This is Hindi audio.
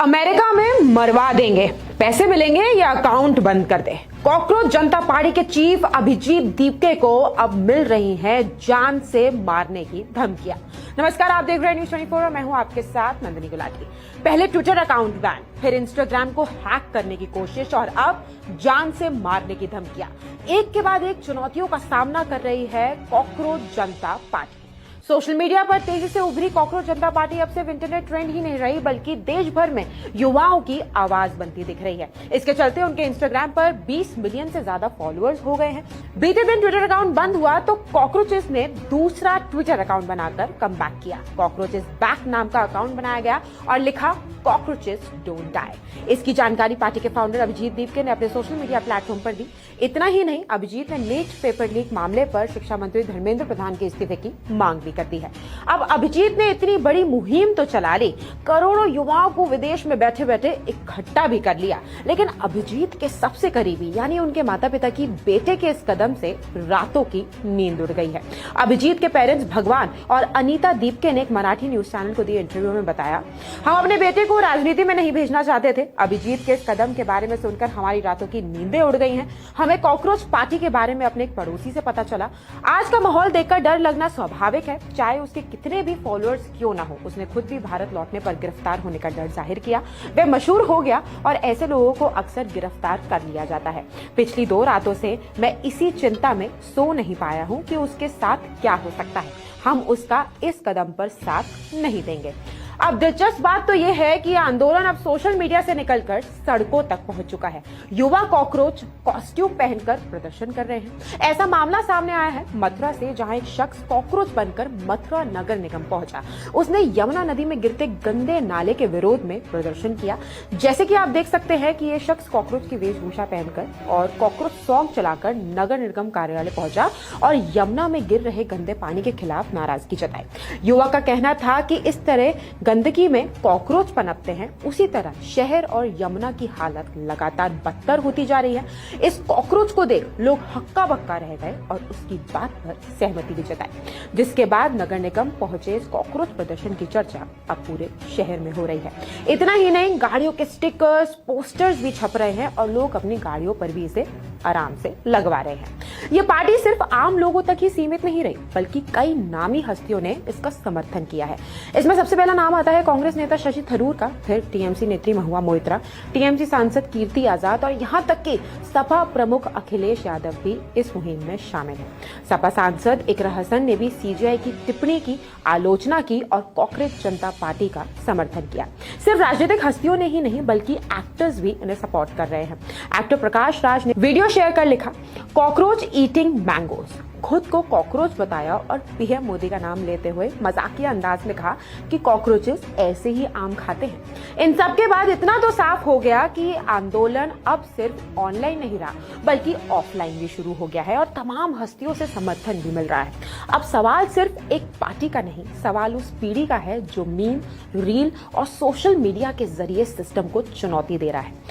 अमेरिका में मरवा देंगे, पैसे मिलेंगे या अकाउंट बंद कर दे। कॉकरोच जनता पार्टी के चीफ अभिजीत दीपके को अब मिल रही हैं जान से मारने की धमकियां। नमस्कार, आप देख रहे हैं न्यूज़ 24 और मैं हूं आपके साथ नंदिनी गुलाटी। पहले ट्विटर अकाउंट बैन, फिर इंस्टाग्राम को हैक करने की कोशिश और अब जान से मारने की धमकियां। एक के बाद एक चुनौतियों का सामना कर रही है कॉकरोच जनता पार्टी। सोशल मीडिया पर तेजी से उभरी कॉकरोच जनता पार्टी अब सिर्फ इंटरनेट ट्रेंड ही नहीं रही, बल्कि देश भर में युवाओं की आवाज बनती दिख रही है। इसके चलते उनके इंस्टाग्राम पर 20 मिलियन से ज्यादा फॉलोअर्स हो गए हैं। बीते दिन ट्विटर अकाउंट बंद हुआ तो कॉकरोचेस ने दूसरा ट्विटर अकाउंट बनाकर कमबैक किया। कॉकरोचेस बैक नाम का अकाउंट बनाया गया और लिखा कॉकरोचेस डोंट डाई। इसकी जानकारी पार्टी के फाउंडर अभिजीत दीपके ने अपने सोशल मीडिया प्लेटफॉर्म पर दी। इतना ही नहीं, अभिजीत ने नीट पेपर लीक मामले पर शिक्षा मंत्री धर्मेंद्र प्रधान के इस्तीफे की मांग भी कर दी है। अब अभिजीत ने इतनी बड़ी मुहिम तो चला ली, करोड़ों युवाओं को विदेश में बैठे बैठे इकट्ठा भी कर लिया, लेकिन अभिजीत के सबसे करीबी यानी उनके माता पिता की बेटे के इस कदम से रातों की नींद उड़ गई है। अभिजीत के पेरेंट्स भगवान और अनीता दीपके ने एक मराठी न्यूज चैनल को दिए इंटरव्यू में बताया, हम अपने बेटे को राजनीति में नहीं भेजना चाहते थे। अभिजीत के इस कदम के बारे में सुनकर हमारी रातों की नींदें उड़ गई हैं। हमें कॉकरोच पार्टी के बारे में अपने एक पड़ोसी से पता चला। आज का माहौल देखकर डर लगना स्वाभाविक है, चाहे उसके कितने भी फॉलोअर्स क्यों ना हो। उसने खुद भी भारत लौटने पर गिरफ्तार होने का डर जाहिर किया। वह मशहूर हो गया और ऐसे लोगों को अक्सर गिरफ्तार कर लिया जाता है। पिछली 2 रातों से मैं इसी चिंता में सो नहीं पाया हूं कि उसके साथ क्या हो सकता है। हम उसका इस कदम पर साथ नहीं देंगे। अब दिलचस्प बात तो यह है कि यह आंदोलन अब सोशल मीडिया से निकलकर सड़कों तक पहुंच चुका है। युवा कॉकरोच कॉस्ट्यूम पहनकर प्रदर्शन कर रहे हैं। ऐसा मामला सामने आया है मथुरा से, जहां एक शख्स कॉकरोच बनकर मथुरा नगर निगम पहुंचा। उसने यमुना नदी में गिरते गंदे नाले के विरोध में प्रदर्शन किया। जैसे कि आप देख सकते हैं कि यह शख्स कॉकरोच की वेशभूषा पहनकर और कॉकरोच सॉन्ग चलाकर नगर निगम कार्यालय पहुंचा और यमुना में गिर रहे गंदे पानी के खिलाफ नाराजगी जताई। युवा का कहना था कि इस तरह गंदगी में कॉकरोच पनपते हैं, उसी तरह शहर और यमुना की हालत लगातार बदतर होती जा रही है। इस कॉकरोच को देख लोग हक्का बक्का रह गए और उसकी बात पर सहमति भी जताई, जिसके बाद नगर निगम पहुंचे इस कॉकरोच प्रदर्शन की चर्चा अब पूरे शहर में हो रही है। इतना ही नहीं, गाड़ियों के स्टिकर्स, पोस्टर्स भी छप रहे हैं और लोग अपनी गाड़ियों पर भी इसे आराम से लगवा रहे हैं। ये पार्टी सिर्फ आम लोगों तक ही सीमित नहीं रही, बल्कि कई नामी हस्तियों ने इसका समर्थन किया है। इसमें सबसे पहला नाम आता है कांग्रेस नेता शशि थरूर का, फिर टीएमसी नेत्री महुआ मोइत्रा, टीएमसी सांसद कीर्ति आजाद और यहां तक कि सपा प्रमुख अखिलेश यादव भी इस मुहिम में शामिल हैं। सपा सांसद इकरा हसन ने भी सीजेआई की टिप्पणी की आलोचना की और कॉकरोच जनता पार्टी का समर्थन किया। सिर्फ राजनीतिक हस्तियों ने ही नहीं, बल्कि एक्टर्स भी इन्हें सपोर्ट कर रहे हैं। एक्टर प्रकाश राज ने वीडियो शेयर कर लिखा, कॉकरोच ईटिंग मैंगोज। खुद को कॉकरोच बताया और पीएम मोदी का नाम लेते हुए मजाकिया अंदाज में कहा कि कॉकरोचेस ऐसे ही आम खाते हैं। इन सब के बाद इतना तो साफ हो गया कि आंदोलन अब सिर्फ ऑनलाइन नहीं रहा, बल्कि ऑफलाइन भी शुरू हो गया है और तमाम हस्तियों से समर्थन भी मिल रहा है। अब सवाल सिर्फ एक पार्टी का नहीं, सवाल उस पीढ़ी का है जो मीम, रील और सोशल मीडिया के जरिए सिस्टम को चुनौती दे रहा है।